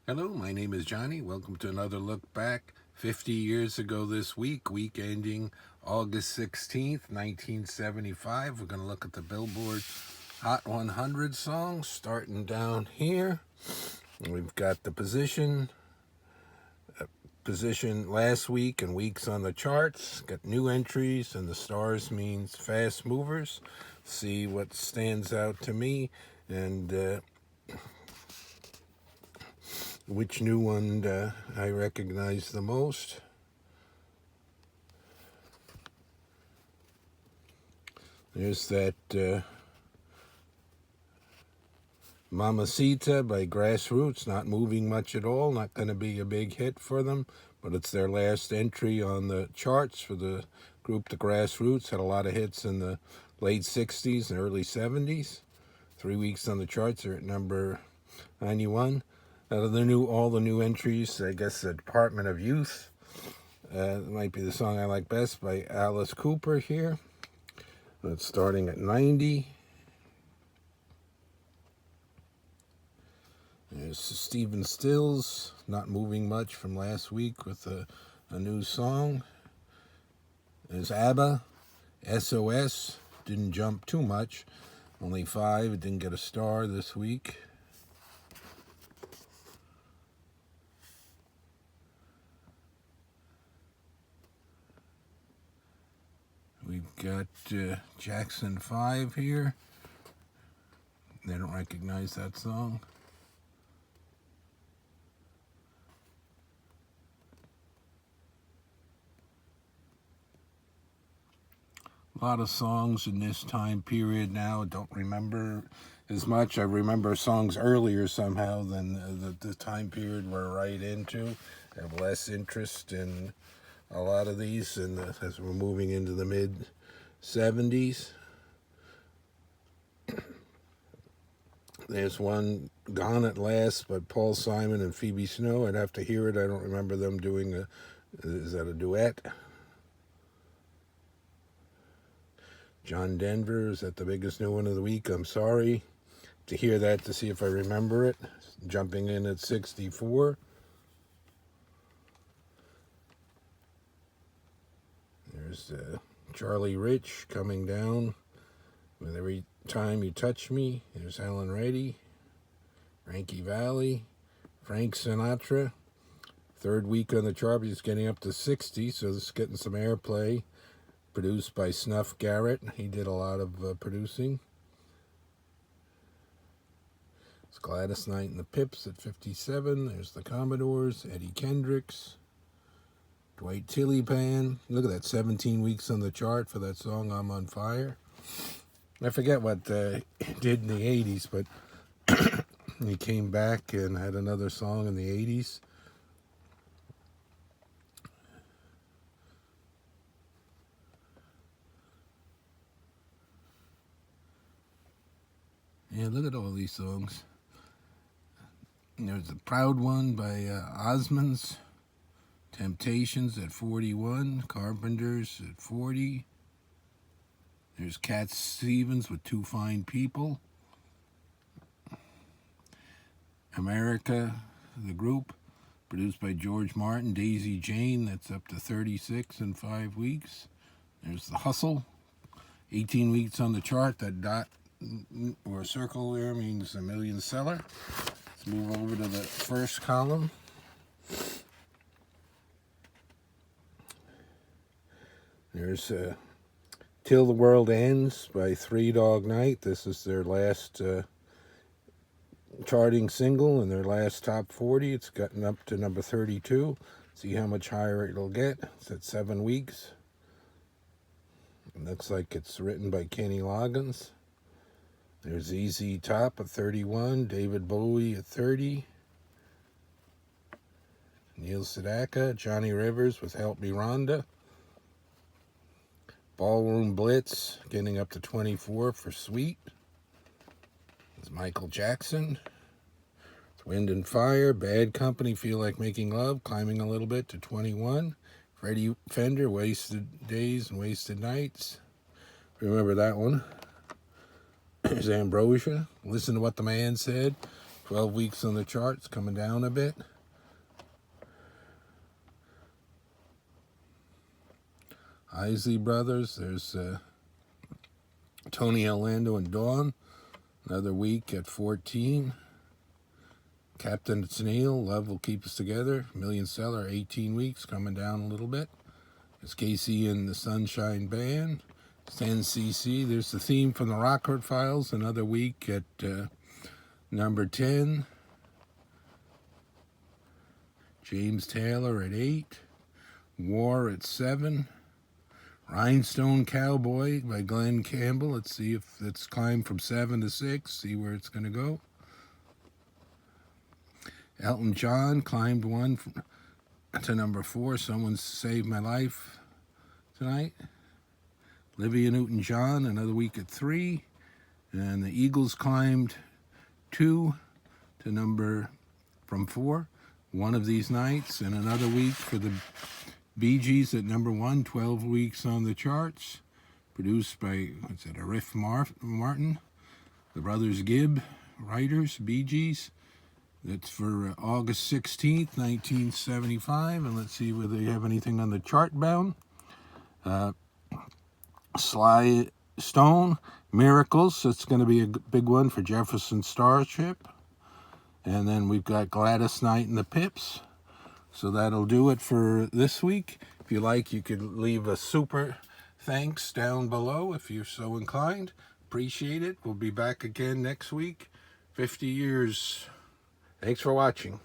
Hello, my name is Johnny. Welcome to another look back 50 years ago this week ending August 16th, 1975. We're going to look at the Billboard Hot 100 songs, starting down here. We've got the position last week and weeks on the charts. Got new entries, and the stars means fast movers. See what stands out to me, and which new one I recognize the most. There's that Mamacita by Grassroots, not moving much at all, not going to be a big hit for them, but it's their last entry on the charts for the group. The Grassroots had a lot of hits in the late 60s and early 70s. 3 weeks on the charts, they're at number 91. Out of all the new entries, I guess the Department of Youth might be the song I like best by Alice Cooper here. It's starting at 90. There's Stephen Stills, not moving much from last week with a new song. There's ABBA, SOS, didn't jump too much, only 5, it didn't get a star this week. We've got Jackson 5 here. They don't recognize that song. A lot of songs in this time period now, don't remember as much. I remember songs earlier somehow than the time period we're right into. I have less interest in a lot of these as we're moving into the mid-70s. There's one, Gone at Last, by Paul Simon and Phoebe Snow. I'd have to hear it. I don't remember them doing is that a duet? John Denver, is that the biggest new one of the week? I'm sorry to hear that, to see if I remember it. Jumping in at 64. There's Charlie Rich coming down with Every Time You Touch Me. There's Helen Reddy, Frankie Valli, Frank Sinatra. 3rd week on the chart, he's getting up to 60, so this is getting some airplay. Produced by Snuff Garrett. He did a lot of producing. It's Gladys Knight and the Pips at 57. There's the Commodores, Eddie Kendricks, Dwight Tillypan. Look at that, 17 weeks on the chart for that song, I'm on Fire. I forget what he did in the 80s, but he came back and had another song in the 80s. Yeah, look at all these songs. And there's The Proud One by Osmonds. Temptations at 41. Carpenters at 40. There's Cat Stevens with Two Fine People. America, the group, produced by George Martin. Daisy Jane, that's up to 36 in 5 weeks. There's The Hustle, 18 weeks on the chart. That dot or circle there means a million seller. Let's move over to the first column. There's Till the World Ends by Three Dog Night. This is their last charting single in their last top 40. It's gotten up to number 32. See how much higher it'll get. It's at 7 weeks. It looks like it's written by Kenny Loggins. There's ZZ Top at 31. David Bowie at 30. Neil Sedaka, Johnny Rivers with Help Me Rhonda. Ballroom Blitz getting up to 24 for Sweet. It's Michael Jackson. It's Wind and Fire, Bad Company, Feel Like Making Love, climbing a little bit to 21. Freddie Fender, Wasted Days and Wasted Nights. Remember that one. There's Ambrosia, Listen to What the Man Said 12 weeks on the charts, coming down a bit. Isley Brothers, there's Tony Orlando and Dawn, another week at 14. Captain Snail, Love Will Keep Us Together, million seller, 18 weeks, coming down a little bit. It's Casey and the Sunshine Band. 10cc, there's the theme from the Rockford Files, another week at number 10. James Taylor at 8. War at 7. Rhinestone Cowboy by Glenn Campbell. Let's see if it's climbed from 7 to 6, see where it's going to go. Elton John climbed one to number 4. Someone Saved My Life tonight. Olivia Newton-John, another week at 3. And the Eagles climbed 2 to number from 4. One of these nights, and another week for the Bee Gees at number 1, 12 weeks on the charts. Produced by, Riff Martin. The Brothers Gibb writers, Bee Gees. That's for August 16th, 1975. And let's see whether they have anything on the chart bound. Sly Stone, Miracles. That's going to be a big one for Jefferson Starship. And then we've got Gladys Knight and the Pips. So that'll do it for this week. If you like, you could leave a super thanks down below if you're so inclined. Appreciate it. We'll be back again next week. 50 years. Thanks for watching.